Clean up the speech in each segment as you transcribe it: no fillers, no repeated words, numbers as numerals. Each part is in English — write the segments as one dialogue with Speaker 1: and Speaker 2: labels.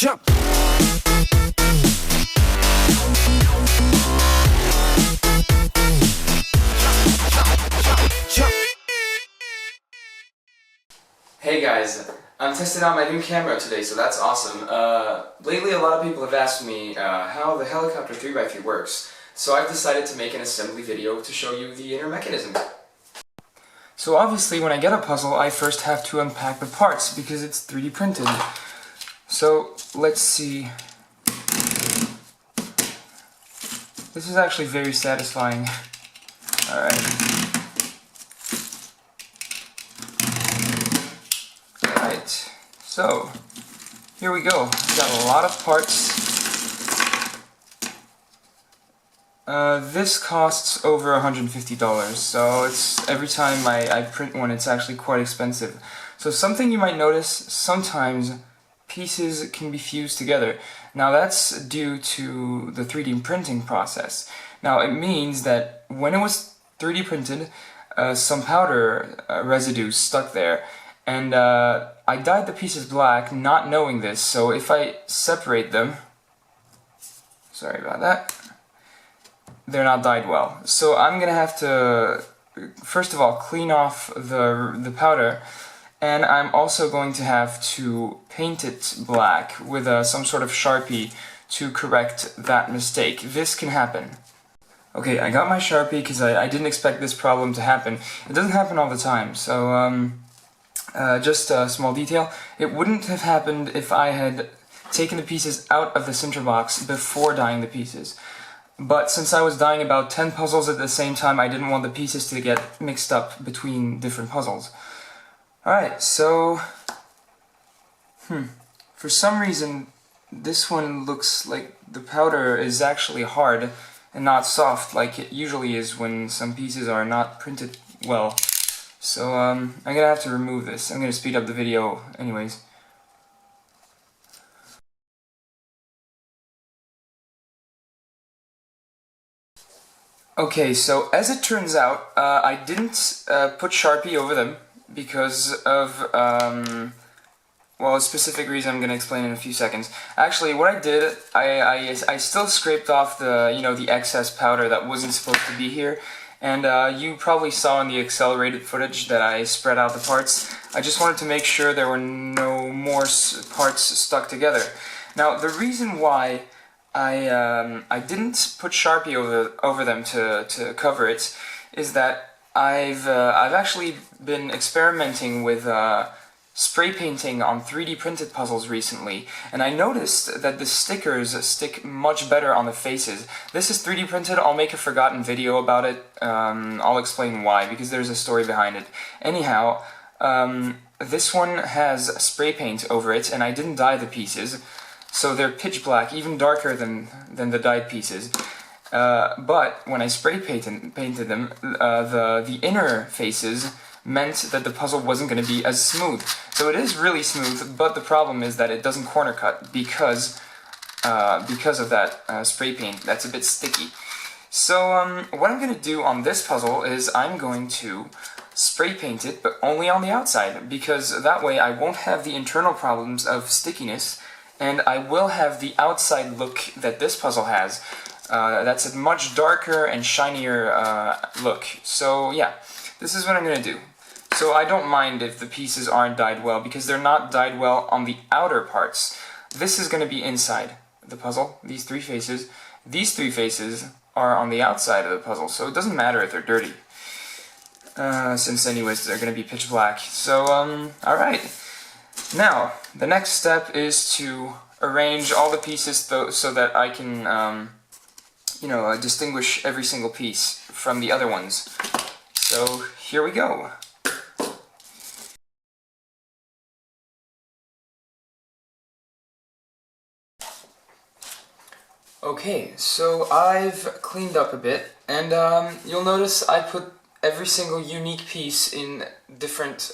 Speaker 1: jump.
Speaker 2: Hey guys, I'm testing out my new camera today, so that's awesome. Lately a lot of people have asked me how the Helicopter 3x3 works, so I've decided to make an assembly video to show you the inner mechanism. So obviously when I get a puzzle, I first have to unpack the parts because it's 3D printed. So let's see. This is actually very satisfying. Alright. Alright, so here we go. We've got a lot of parts. This costs over $150, so it's every time I print one, it's actually quite expensive. So something you might notice, sometimes pieces can be fused together. Now that's due to the 3D printing process. Now it means that when it was 3D printed, some powder residue stuck there, and I dyed the pieces black not knowing this, so if I separate them, sorry about that, they're not dyed well. So I'm gonna have to, first of all, clean off the powder, and I'm also going to have to paint it black with some sort of Sharpie to correct that mistake. This can happen. Okay, I got my Sharpie because I didn't expect this problem to happen. It doesn't happen all the time, so just a small detail. It wouldn't have happened if I had taken the pieces out of the sinter box before dyeing the pieces. But since I was dyeing about 10 puzzles at the same time, I didn't want the pieces to get mixed up between different puzzles. Alright, so for some reason this one looks like the powder is actually hard and not soft like it usually is when some pieces are not printed well. So I'm gonna have to remove this. I'm gonna speed up the video anyways. Okay, so as it turns out, I didn't put Sharpie over them because of, well, a specific reason I'm going to explain in a few seconds. Actually, what I did, I still scraped off the, the excess powder that wasn't supposed to be here, and you probably saw in the accelerated footage that I spread out the parts. I just wanted to make sure there were no more parts stuck together. Now, the reason why I didn't put Sharpie over them to cover it is that I've actually been experimenting with spray painting on 3D printed puzzles recently, and I noticed that the stickers stick much better on the faces. This is 3D printed. I'll make a forgotten video about it. I'll explain why, because there's a story behind it. Anyhow, this one has spray paint over it, and I didn't dye the pieces. So they're pitch black, even darker than the dyed pieces. But when I spray painted them, the inner faces meant that the puzzle wasn't going to be as smooth. So it is really smooth, but the problem is that it doesn't corner cut because of that spray paint. That's a bit sticky. So what I'm going to do on this puzzle is I'm going to spray paint it, but only on the outside, because that way I won't have the internal problems of stickiness, and I will have the outside look that this puzzle has. That's a much darker and shinier look. So yeah, this is what I'm going to do. So I don't mind if the pieces aren't dyed well, because they're not dyed well on the outer parts. This is going to be inside the puzzle, these three faces. These three faces are on the outside of the puzzle, so it doesn't matter if they're dirty. Since anyways they're going to be pitch black. So, alright. Now, the next step is to arrange all the pieces so that I can, distinguish every single piece from the other ones. So, here we go. Okay, so I've cleaned up a bit, and you'll notice I put every single unique piece in different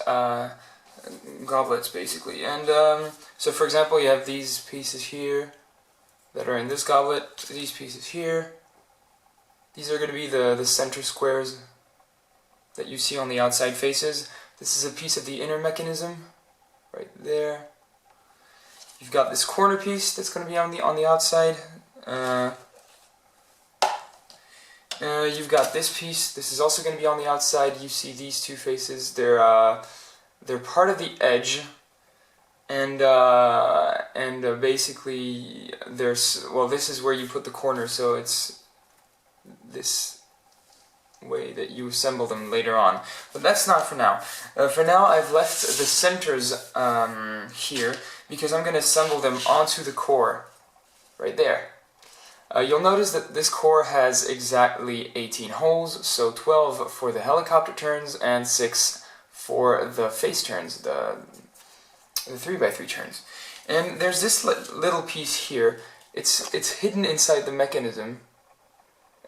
Speaker 2: goblets, basically. And so for example, you have these pieces here that are in this goblet, these pieces here. These are going to be the center squares that you see on the outside faces. This is a piece of the inner mechanism right there. You've got this corner piece that's going to be on the outside. You've got this piece. This is also going to be on the outside. You see these two faces. They're part of the edge, and basically this is where you put the corner. So it's this way that you assemble them later on. But that's not for now. For now, I've left the centers here because I'm going to assemble them onto the core right there. You'll notice that this core has exactly 18 holes, so 12 for the helicopter turns and 6 for the face turns, the 3x3 turns. And there's this little piece here. It's hidden inside the mechanism.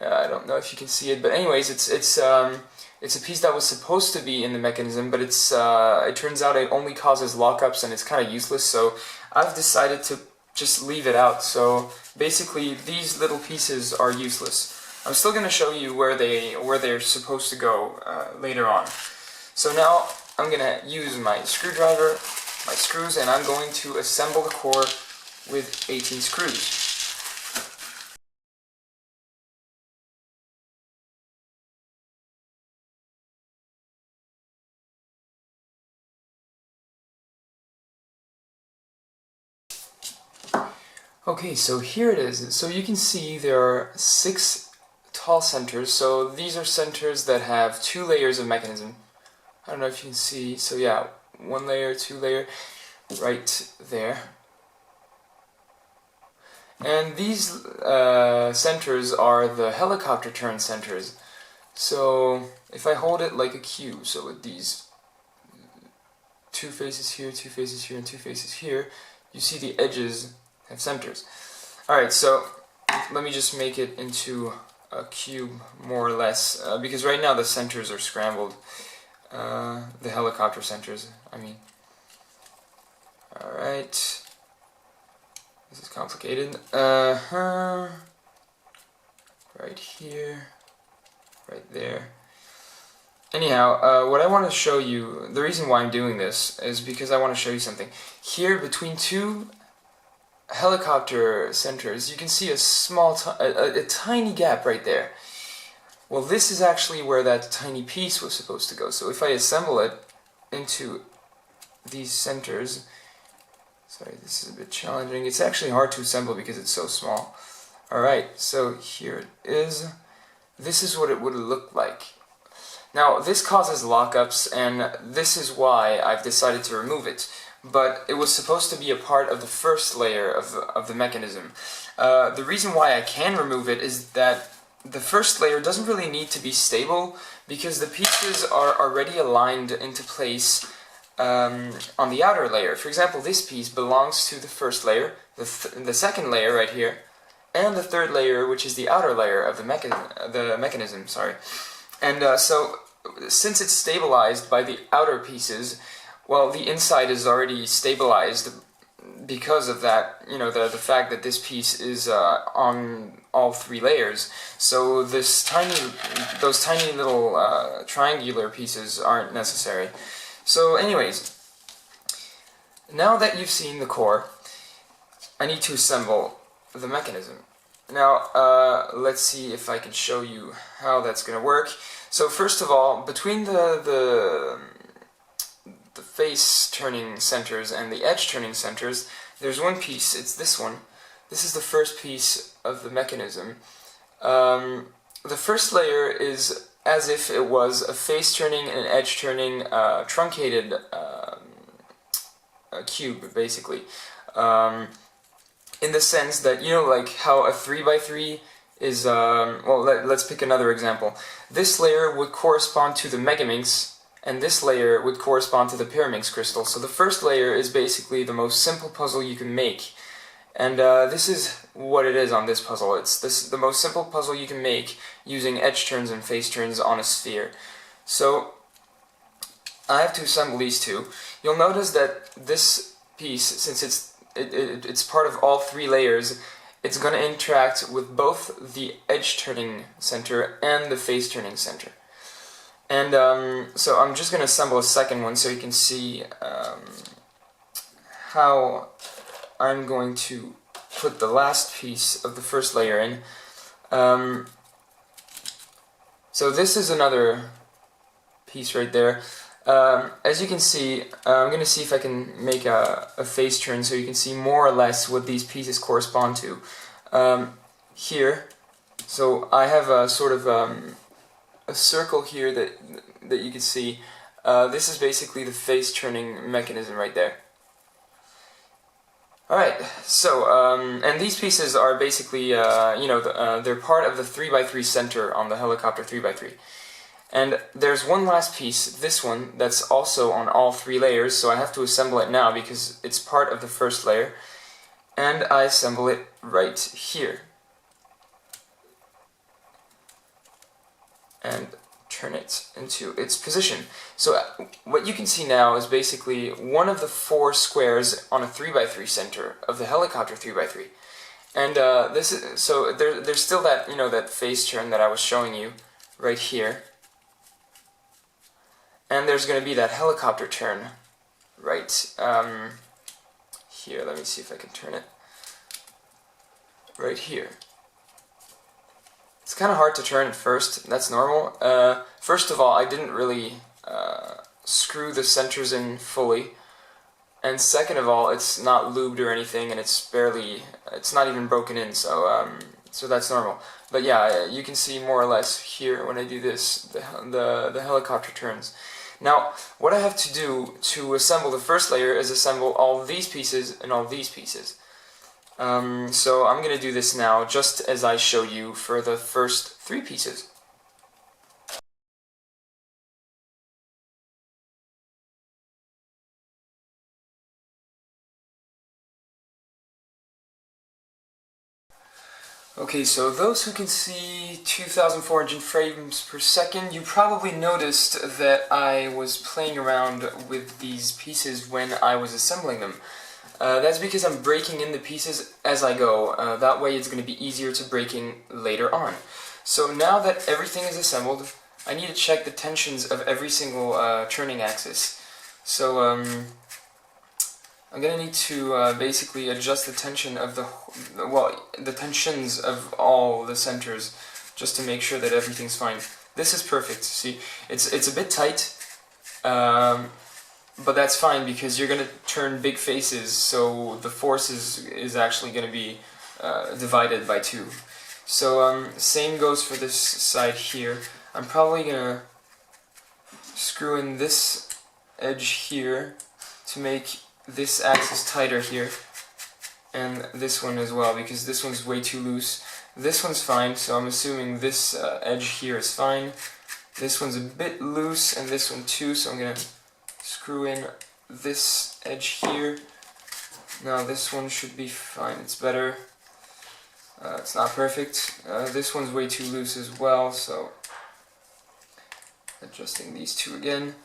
Speaker 2: I don't know if you can see it, but anyways, it's a piece that was supposed to be in the mechanism, but it turns out it only causes lockups and it's kind of useless. So I've decided to just leave it out. So basically, these little pieces are useless. I'm still going to show you where they're supposed to go later on. So now I'm going to use my screwdriver, my screws, and I'm going to assemble the core with 18 screws. Okay, so here it is. So you can see there are 6 tall centers. So these are centers that have 2 layers of mechanism. I don't know if you can see. So yeah, 1 layer, 2 layer, right there. And these centers are the helicopter turn centers. So if I hold it like a cube, so with these 2 faces here, 2 faces here, and 2 faces here, you see the edges have centers. Alright, so let me just make it into a cube, more or less, because right now the centers are scrambled. The helicopter centers, I mean. Alright. This is complicated. Right here. Right there. Anyhow, what I want to show you, the reason why I'm doing this is because I want to show you something. Here, between 2 helicopter centers, you can see a small, a tiny gap right there. Well, this is actually where that tiny piece was supposed to go. So if I assemble it into these centers, sorry, this is a bit challenging. It's actually hard to assemble because it's so small. Alright, so here it is. This is what it would look like. Now, this causes lockups, and this is why I've decided to remove it. But it was supposed to be a part of the first layer of the mechanism. The reason why I can remove it is that the first layer doesn't really need to be stable because the pieces are already aligned into place on the outer layer. For example, this piece belongs to the first layer, the second layer right here, and the third layer, which is the outer layer of the mechanism. Sorry. And so, since it's stabilized by the outer pieces, well, the inside is already stabilized because of that, you know, the fact that this piece is on all 3 layers. So those tiny little triangular pieces aren't necessary. So anyways, now that you've seen the core, I need to assemble the mechanism. Now, let's see if I can show you how that's going to work. So first of all, between the face turning centers and the edge turning centers, there's one piece. It's this one. This is the first piece of the mechanism. The first layer is as if it was a face turning and edge turning truncated cube, basically. In the sense that, you know, like how a 3x3 is, well, let's pick another example. This layer would correspond to the Megaminx, and this layer would correspond to the Pyraminx crystal. So the first layer is basically the most simple puzzle you can make. And this is what it is on this puzzle. It's the most simple puzzle you can make using edge turns and face turns on a sphere. So I have to assemble these two. You'll notice that this piece, since it's part of all 3 layers, it's going to interact with both the edge turning center and the face turning center. And so I'm just going to assemble a second one so you can see how I'm going to put the last piece of the first layer in. So this is another piece right there. As you can see, I'm going to see if I can make a face turn so you can see more or less what these pieces correspond to. Here, so I have a sort of a circle here that you can see. This is basically the face turning mechanism right there. Alright, so, and these pieces are basically, they're part of the 3x3 center on the helicopter 3x3. And there's one last piece, this one, that's also on all three layers, so I have to assemble it now because it's part of the first layer. And I assemble it right here. And turn it into its position. So what you can see now is basically one of the four squares on a 3x3 center of the helicopter 3x3. And this is, so there's still that, that face turn that I was showing you right here. And there's going to be that helicopter turn right here. Let me see if I can turn it. Right here. It's kind of hard to turn at first, that's normal. First of all, I didn't really screw the centers in fully. And second of all, it's not lubed or anything, and it's not even broken in, so that's normal. But yeah, you can see more or less here when I do this, the helicopter turns. Now, what I have to do to assemble the first layer is assemble all these pieces and all these pieces. So I'm going to do this now, just as I showed you for the first three pieces. Okay, so those who can see 2,400 frames per second, you probably noticed that I was playing around with these pieces when I was assembling them. That's because I'm breaking in the pieces as I go. That way it's going to be easier to break in later on. So now that everything is assembled, I need to check the tensions of every single turning axis. So I'm going to need to basically adjust the tension of the tensions of all the centers just to make sure that everything's fine. This is perfect. See, it's a bit tight. But that's fine because you're going to turn big faces, so the force is actually going to be divided by 2. So same goes for this side here. I'm probably going to screw in this edge here to make this axis tighter here, and this one as well, because this one's way too loose. This one's fine, so I'm assuming this edge here is fine. This one's a bit loose, and this one too, so I'm going to screw in this edge here. Now this one should be fine, it's better. It's not perfect. This one's way too loose as well, so adjusting these two again.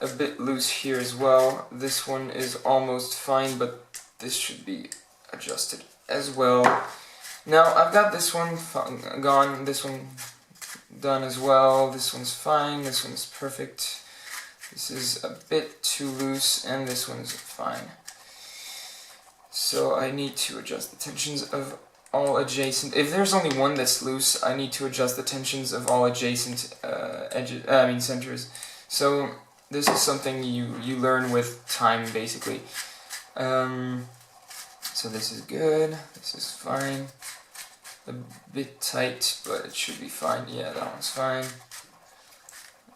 Speaker 2: A bit loose here as well. This one is almost fine, but this should be adjusted as well. Now I've got this one gone, this one done as well. This one's fine, this one's perfect. This is a bit too loose, and this one's fine. So I need to adjust the tensions of all adjacent. If there's only one that's loose, I need to adjust the tensions of all adjacent centers. So this is something you learn with time, basically. So this is good. This is fine. A bit tight, but it should be fine. Yeah, that one's fine.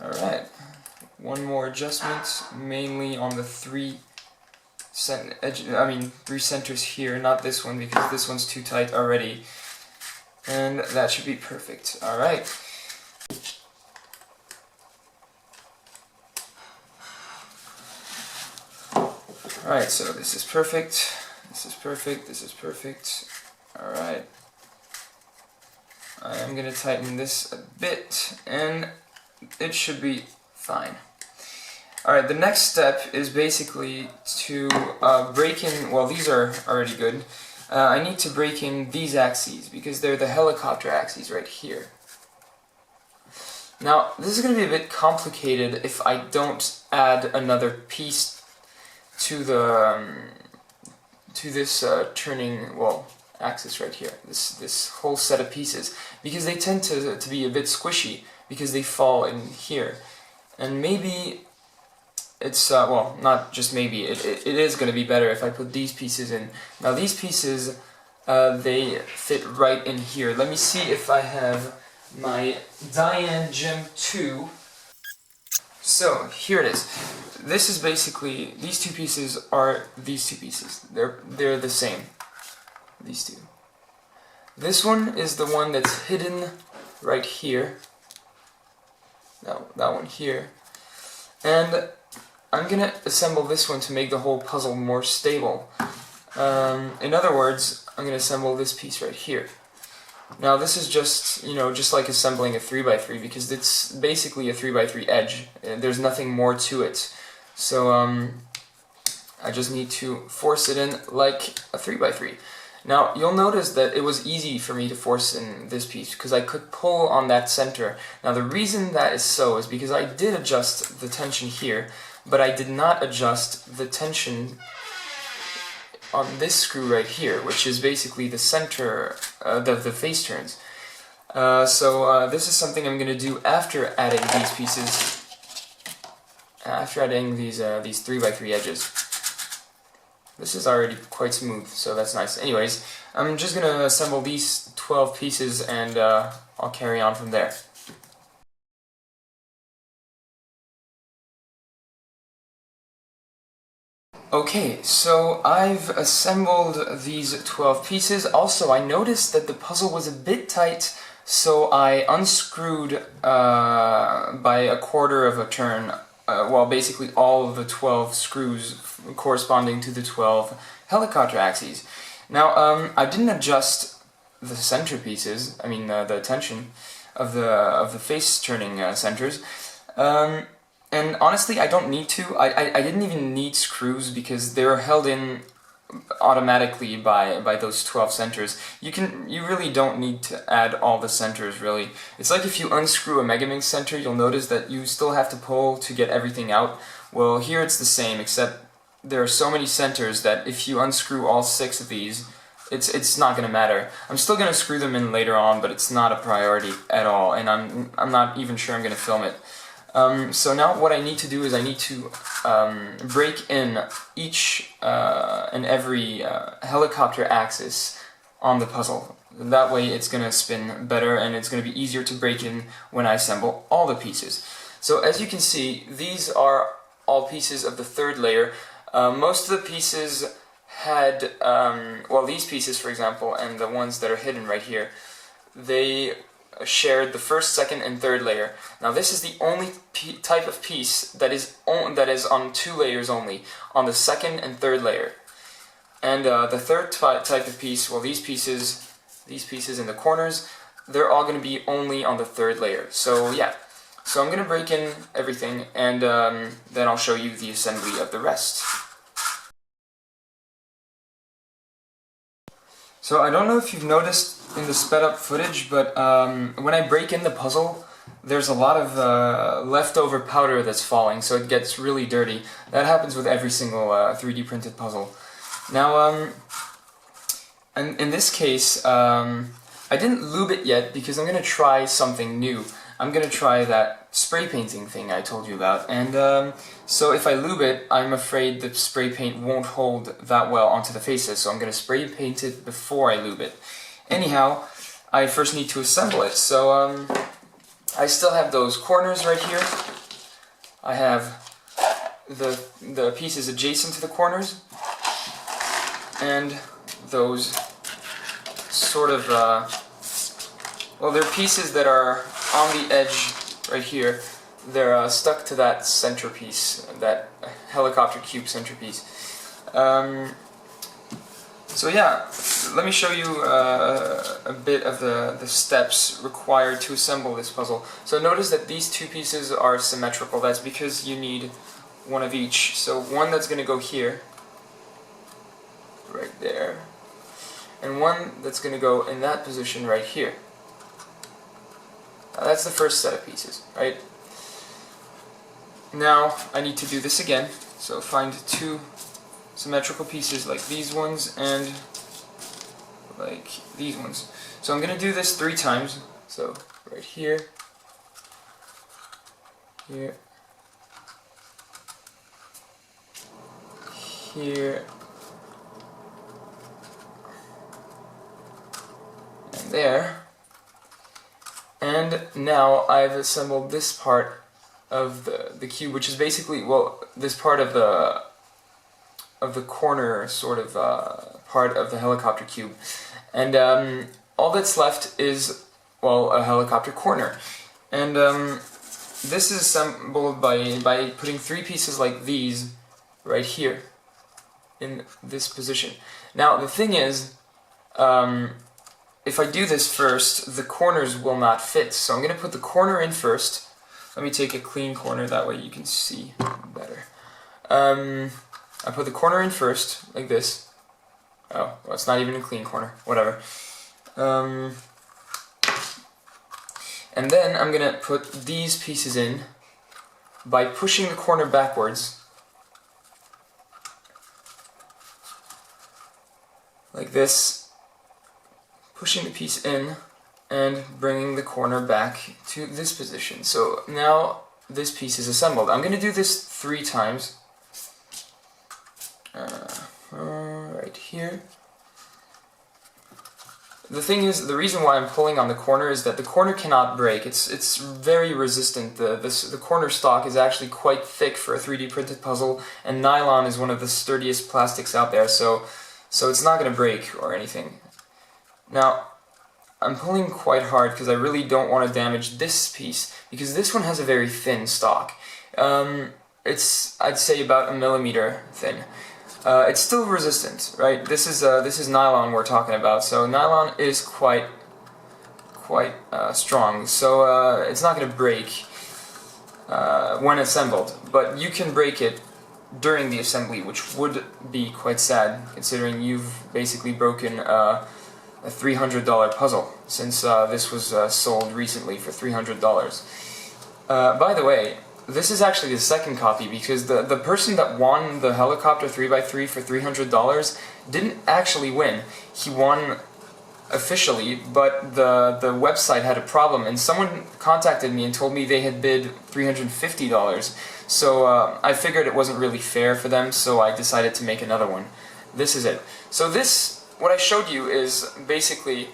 Speaker 2: Alright, one more adjustment, mainly on the three centers here, not this one, because this one's too tight already. And that should be perfect. Alright. Alright, so this is perfect. This is perfect. This is perfect. Alright. I am going to tighten this a bit, and it should be fine. Alright, the next step is basically to break in, well, these are already good. I need to break in these axes, because they're the helicopter axes right here. Now, this is going to be a bit complicated if I don't add another piece to the to this turning, well, axis right here, this whole set of pieces, because they tend to be a bit squishy because they fall in here. And maybe it's, well, not just maybe, it is going to be better if I put these pieces in. Now these pieces, they fit right in here. Let me see if I have my Diane Gem 2. So, here it is. This is basically, these two pieces are these two pieces. They're the same. These two. This one is the one that's hidden right here. That one here. And I'm gonna assemble this one to make the whole puzzle more stable. In other words, I'm gonna assemble this piece right here. Now this is just, just like assembling a 3x3, because it's basically a 3x3 edge. There's nothing more to it. So I just need to force it in like a 3x3. Now you'll notice that it was easy for me to force in this piece because I could pull on that center. Now the reason that is so is because I did adjust the tension here, but I did not adjust the tension on this screw right here, which is basically the center, the face turns. So this is something I'm going to do after adding these pieces, after adding these 3x3 edges. This is already quite smooth, so that's nice. Anyways, I'm just going to assemble these 12 pieces and I'll carry on from there. Okay, so I've assembled these 12 pieces. Also, I noticed that the puzzle was a bit tight, so I unscrewed by a quarter of a turn, well, basically all of the 12 screws corresponding to the 12 helicopter axes. Now, I didn't adjust the center pieces, I mean the tension of the face turning centers. And honestly, I don't need to. I didn't even need screws because they're held in automatically by those 12 centers. You really don't need to add all the centers, really. It's like if you unscrew a Megaminx center, you'll notice that you still have to pull to get everything out. Well, here it's the same, except there are so many centers that if you unscrew all 6 of these, it's not going to matter. I'm still going to screw them in later on, but it's not a priority at all, and I'm not even sure I'm going to film it. So now what I need to do is I need to break in each and every helicopter axis on the puzzle. That way it's going to spin better and it's going to be easier to break in when I assemble all the pieces. So as you can see, these are all pieces of the third layer. Most of the pieces had, well, these pieces for example, and the ones that are hidden right here, they shared the first, second, and third layer. Now this is the only type of piece that is on 2 layers only, on the second and third layer. And the third type of piece, well, these pieces in the corners, they're all going to be only on the third layer. So yeah, so I'm going to break in everything, and then I'll show you the assembly of the rest. So I don't know if you've noticed in the sped up footage, but when I break in the puzzle, there's a lot of leftover powder that's falling, so it gets really dirty. That happens with every single 3D printed puzzle. Now, in this case, I didn't lube it yet because I'm going to try something new. I'm going to try that spray painting thing I told you about, and so if I lube it, I'm afraid the spray paint won't hold that well onto the faces, so I'm going to spray paint it before I lube it. Anyhow, I first need to assemble it, so I still have those corners right here. I have the pieces adjacent to the corners, and those sort of, well, they're pieces that are on the edge right here. They're stuck to that centerpiece, that helicopter cube centerpiece. So yeah, let me show you a bit of the steps required to assemble this puzzle. So notice that these 2 pieces are symmetrical. That's because you need one of each. So one that's going to go here, right there, and one that's going to go in that position right here. Now that's the first set of pieces, right? Now I need to do this again, so find 2 symmetrical pieces like these ones and like these ones. So I'm going to do this 3 times. So right here, here, here, and there. And now I've assembled this part of the cube, which is basically, well, this part of the corner sort of part of the helicopter cube. And all that's left is, well, a helicopter corner. And this is assembled by putting 3 pieces like these right here in this position. Now the thing is, if I do this first, the corners will not fit. So I'm going to put the corner in first. Let me take a clean corner, that way you can see better. I put the corner in first, like this. Oh, well, it's not even a clean corner, whatever. And then I'm going to put these pieces in by pushing the corner backwards. Like this. Pushing the piece in and bringing the corner back to this position. So now this piece is assembled. I'm going to do this 3 times. Right here. The thing is, the reason why I'm pulling on the corner is that the corner cannot break. It's very resistant. The corner stock is actually quite thick for a 3D printed puzzle, and nylon is one of the sturdiest plastics out there, so it's not going to break or anything. Now, I'm pulling quite hard because I really don't want to damage this piece, because this one has a very thin stock. It's, I'd say, about 1 millimeter thin. It's still resistant, right? This is nylon we're talking about, so nylon is quite strong, so it's not going to break when assembled, but you can break it during the assembly, which would be quite sad, considering you've basically broken a $300 puzzle, since this was sold recently for $300. By the way, this is actually the second copy, because the person that won the helicopter 3x3 for $300 didn't actually win. He won officially, but the website had a problem, and someone contacted me and told me they had bid $350. So I figured it wasn't really fair for them, so I decided to make another one. This is it. So what I showed you is basically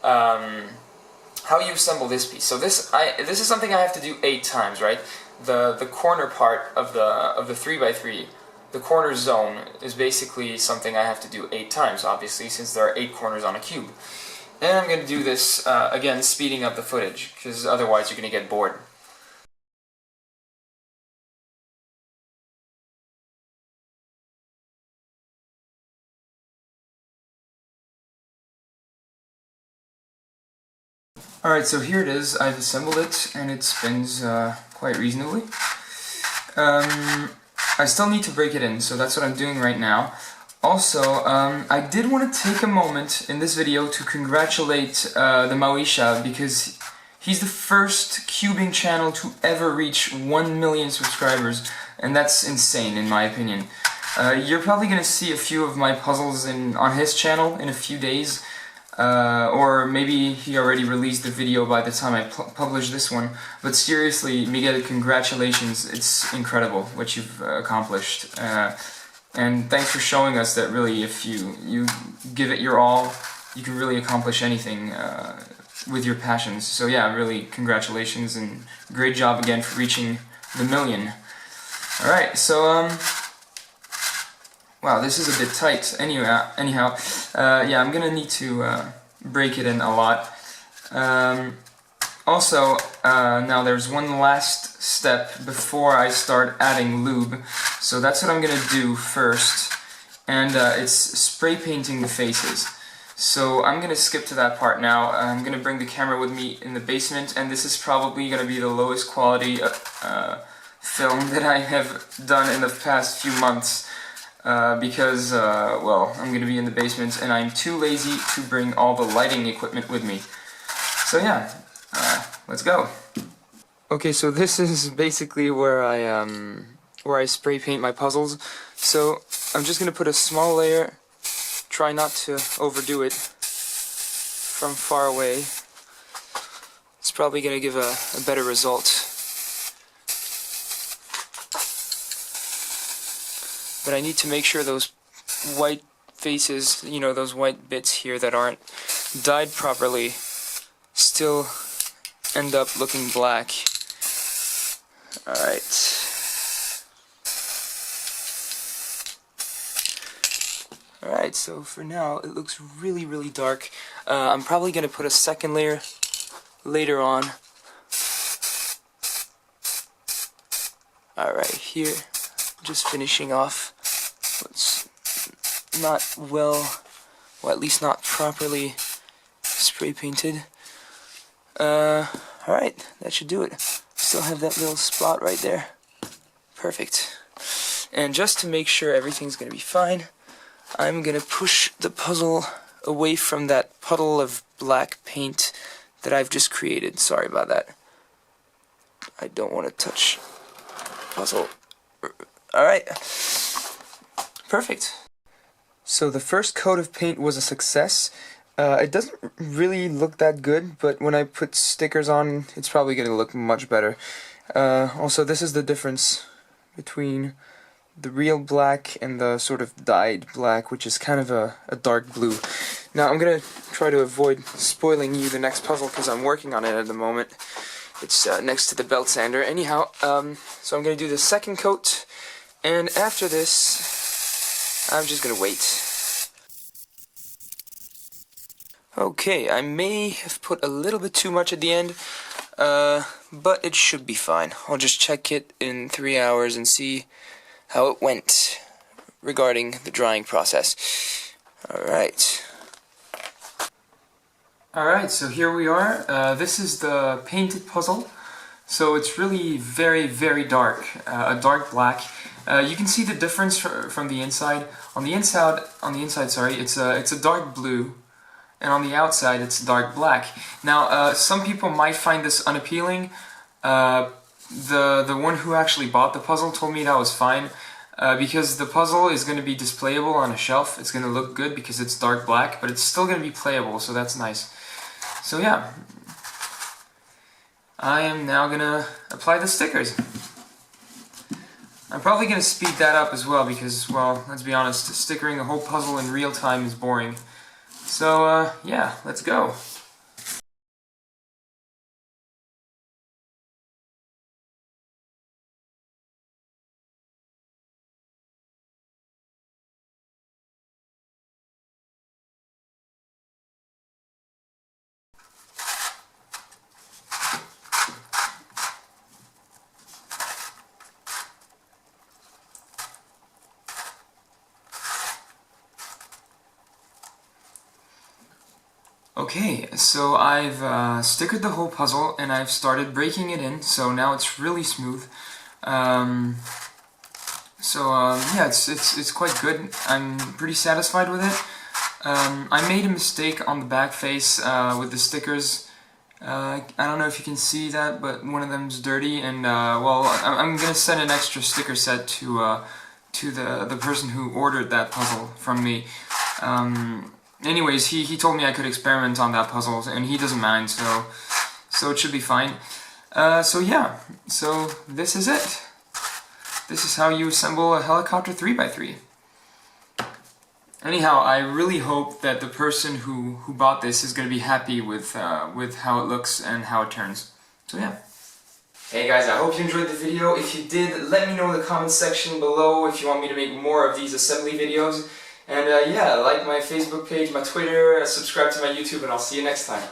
Speaker 2: how you assemble this piece. So this is something I have to do 8 times, right? The corner part of the 3x3, the corner zone, is basically something I have to do 8 times, obviously, since there are 8 corners on a cube. And I'm going to do this, again, speeding up the footage, because otherwise you're going to get bored. Alright, so here it is. I've assembled it, and it spins quite reasonably. I still need to break it in, so that's what I'm doing right now. Also, I did want to take a moment in this video to congratulate the Maoisha, because he's the first cubing channel to ever reach 1 million subscribers, and that's insane in my opinion. You're probably going to see a few of my puzzles on his channel in a few days. Or maybe he already released the video by the time I publish this one. But seriously, Miguel, congratulations. It's incredible what you've accomplished. And thanks for showing us that really if you give it your all, you can really accomplish anything with your passions. So yeah, really congratulations and great job again for reaching the 1 million. Alright, so wow, this is a bit tight. Anyhow, yeah, I'm gonna need to break it in a lot. Also, now there's one last step before I start adding lube. So that's what I'm gonna do first, and it's spray painting the faces. So I'm gonna skip to that part now. I'm gonna bring the camera with me in the basement, and this is probably gonna be the lowest quality film that I have done in the past few months. Because, well, I'm going to be in the basement and I'm too lazy to bring all the lighting equipment with me. So yeah, let's go. Okay, so this is basically where I spray paint my puzzles. So I'm just going to put a small layer, try not to overdo it from far away. It's probably going to give a better result. But I need to make sure those white faces, you know, those white bits here that aren't dyed properly, still end up looking black. Alright. Alright, so for now it looks really, really dark. I'm probably going to put a second layer later on. Alright, here, just finishing off what's not well, or at least not properly spray painted. Alright, that should do it. Still have that little spot right there. Perfect. And just to make sure everything's going to be fine, I'm going to push the puzzle away from that puddle of black paint that I've just created. Sorry about that. I don't want to touch the puzzle. Alright. Perfect. So the first coat of paint was a success. It doesn't really look that good, but when I put stickers on, it's probably going to look much better. Also, this is the difference between the real black and the sort of dyed black, which is kind of a dark blue. Now, I'm going to try to avoid spoiling you the next puzzle because I'm working on it at the moment. It's next to the belt sander. Anyhow, so I'm going to do the second coat, and after this, I'm just going to wait. Okay, I may have put a little bit too much at the end, but it should be fine. I'll just check it in 3 hours and see how it went regarding the drying process. Alright. Alright, so here we are. This is the painted puzzle. So it's really very, very dark, a dark black. You can see the difference from the inside. On the inside, sorry, it's a dark blue. And on the outside it's dark black. Now, some people might find this unappealing. The one who actually bought the puzzle told me that was fine, because the puzzle is going to be displayable on a shelf. It's going to look good because it's dark black, but it's still going to be playable, so that's nice. So yeah, I am now going to apply the stickers. I'm probably going to speed that up as well because, well, let's be honest, stickering a whole puzzle in real time is boring. So, yeah, let's go. Okay, so I've stickered the whole puzzle and I've started breaking it in, so now it's really smooth. Yeah, it's quite good. I'm pretty satisfied with it. I made a mistake on the back face with the stickers. I don't know if you can see that, but one of them's dirty, and well, I'm gonna send an extra sticker set to the person who ordered that puzzle from me. Anyways, he told me I could experiment on that puzzle, and he doesn't mind, so it should be fine. So yeah, so this is it. This is how you assemble a helicopter 3x3. Anyhow, I really hope that the person who bought this is going to be happy with how it looks and how it turns. So yeah. Hey guys, I hope you enjoyed the video. If you did, let me know in the comments section below if you want me to make more of these assembly videos. And yeah, like my Facebook page, my Twitter, subscribe to my YouTube, and I'll see you next time.